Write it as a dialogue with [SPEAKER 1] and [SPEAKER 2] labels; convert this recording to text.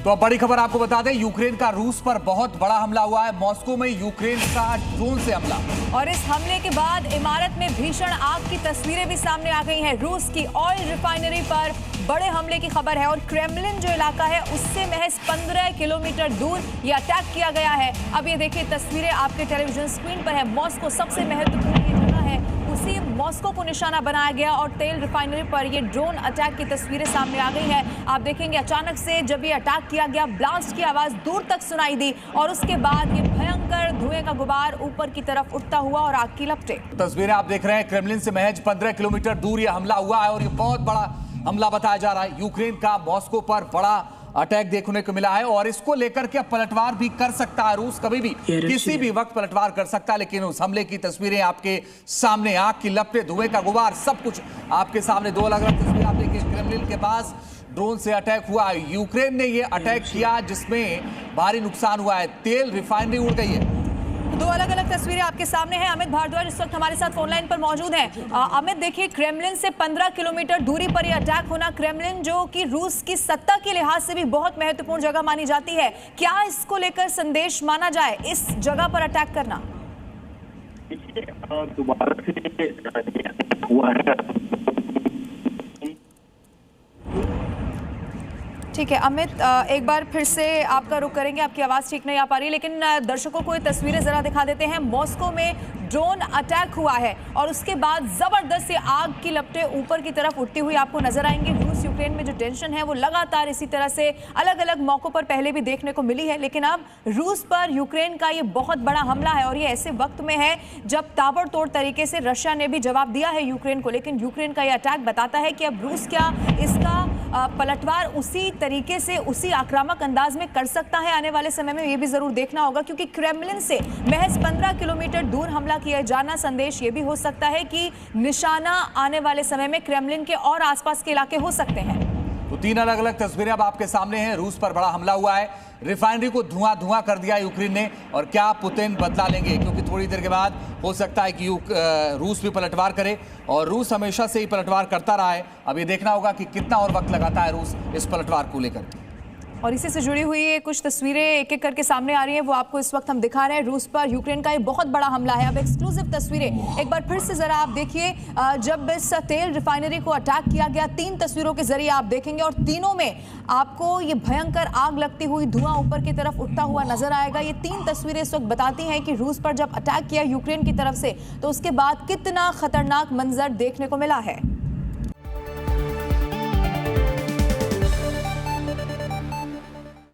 [SPEAKER 1] तो अब बड़ी खबर आपको बता दें, यूक्रेन का रूस पर बहुत बड़ा हमला हुआ है। मॉस्को में यूक्रेन का ड्रोन से हमला,
[SPEAKER 2] और इस हमले के बाद इमारत में भीषण आग की तस्वीरें भी सामने आ गई हैं। रूस की ऑयल रिफाइनरी पर बड़े हमले की खबर है और क्रेमलिन जो इलाका है उससे महज 15 किलोमीटर दूर ये अटैक किया गया है। अब ये देखिए तस्वीरें आपके टेलीविजन स्क्रीन पर है। मॉस्को सबसे महत्वपूर्ण ये जगह है, उसी मॉस्को को निशाना बनाया गया और तेल रिफाइनरी पर ये ड्रोन अटैक की तस्वीरें सामने आ गई हैं। आप देखेंगे अचानक से जब ये अटैक किया गया, ब्लास्ट की आवाज दूर तक सुनाई दी और उसके बाद ये भयंकर धुएं का गुबार ऊपर की तरफ उठता हुआ और आग की लपटें।
[SPEAKER 1] तस्वीरें आप देख रहे हैं, क्रेमलिन से महज 15 किलोमीटर दूर ये हमला हुआ है और ये बहुत बड़ा हमला बताया जा रहा है। यूक्रेन का मॉस्को पर बड़ा अटैक देखने को मिला है और इसको लेकर के पलटवार भी कर सकता है रूस, कभी भी किसी भी वक्त पलटवार कर सकता है। लेकिन उस हमले की तस्वीरें आपके सामने, आग की लपटें, धुएं का गुबार, सब कुछ आपके सामने। दो अलग अलग तस्वीरें आप देखिए। क्रेमलिन के पास ड्रोन से अटैक हुआ है। यूक्रेन ने यह अटैक किया जिसमें भारी नुकसान हुआ है, तेल रिफाइनरी उड़ गई है।
[SPEAKER 2] दो अलग अलग तस्वीरें आपके सामने हैं। अमित भारद्वाज इस वक्त हमारे साथ फोन लाइन पर मौजूद हैं। अमित देखिए, क्रेमलिन से 15 किलोमीटर दूरी पर यह अटैक होना, क्रेमलिन जो कि रूस की सत्ता के लिहाज से भी बहुत महत्वपूर्ण जगह मानी जाती है, क्या इसको लेकर संदेश माना जाए इस जगह पर अटैक करना?
[SPEAKER 3] दोबारा से हुआ है।
[SPEAKER 2] ठीक है अमित, एक बार फिर से आपका रुख करेंगे, आपकी आवाज़ ठीक नहीं आ पा रही, लेकिन दर्शकों को ये तस्वीरें ज़रा दिखा देते हैं। मॉस्को में ड्रोन अटैक हुआ है और उसके बाद ज़बरदस्त ये आग की लपटें ऊपर की तरफ उठती हुई आपको नजर आएंगी। रूस यूक्रेन में जो टेंशन है वो लगातार इसी तरह से अलग अलग मौक़ों पर पहले भी देखने को मिली है, लेकिन अब रूस पर यूक्रेन का ये बहुत बड़ा हमला है और ये ऐसे वक्त में है जब ताबड़तोड़ तरीके से रशिया ने भी जवाब दिया है यूक्रेन को। लेकिन यूक्रेन का ये अटैक बताता है कि अब रूस क्या इसका पलटवार उसी तरीके से, उसी आक्रामक अंदाज में कर सकता है आने वाले समय में, ये भी जरूर देखना होगा। क्योंकि क्रेमलिन से महज 15 किलोमीटर दूर हमला किया जाना, संदेश ये भी हो सकता है कि निशाना आने वाले समय में क्रेमलिन के और आसपास के इलाके हो सकते हैं।
[SPEAKER 1] तो तीन अलग अलग तस्वीरें अब आपके सामने हैं। रूस पर बड़ा हमला हुआ है, रिफाइनरी को धुआं धुआं कर दिया यूक्रेन ने, और क्या पुतिन बदला लेंगे? क्योंकि थोड़ी देर के बाद हो सकता है कि रूस भी पलटवार करे, और रूस हमेशा से ही पलटवार करता रहा है। अब ये देखना होगा कि कितना और वक्त लगाता है रूस इस पलटवार को लेकर।
[SPEAKER 2] और इसी से जुड़ी हुई कुछ तस्वीरें एक एक करके सामने आ रही हैं, वो आपको इस वक्त हम दिखा रहे हैं। रूस पर यूक्रेन का ये बहुत बड़ा हमला है। अब एक्सक्लूसिव तस्वीरें एक बार फिर से जरा आप देखिए। जब इस तेल रिफाइनरी को अटैक किया गया, 3 तस्वीरों के जरिए आप देखेंगे और तीनों में आपको ये भयंकर आग लगती हुई, धुआं ऊपर की तरफ उठता हुआ नजर आएगा। ये 3 तस्वीरें इस वक्त बताती हैं कि रूस पर जब अटैक किया यूक्रेन की तरफ से, तो उसके बाद कितना खतरनाक मंजर देखने को मिला है।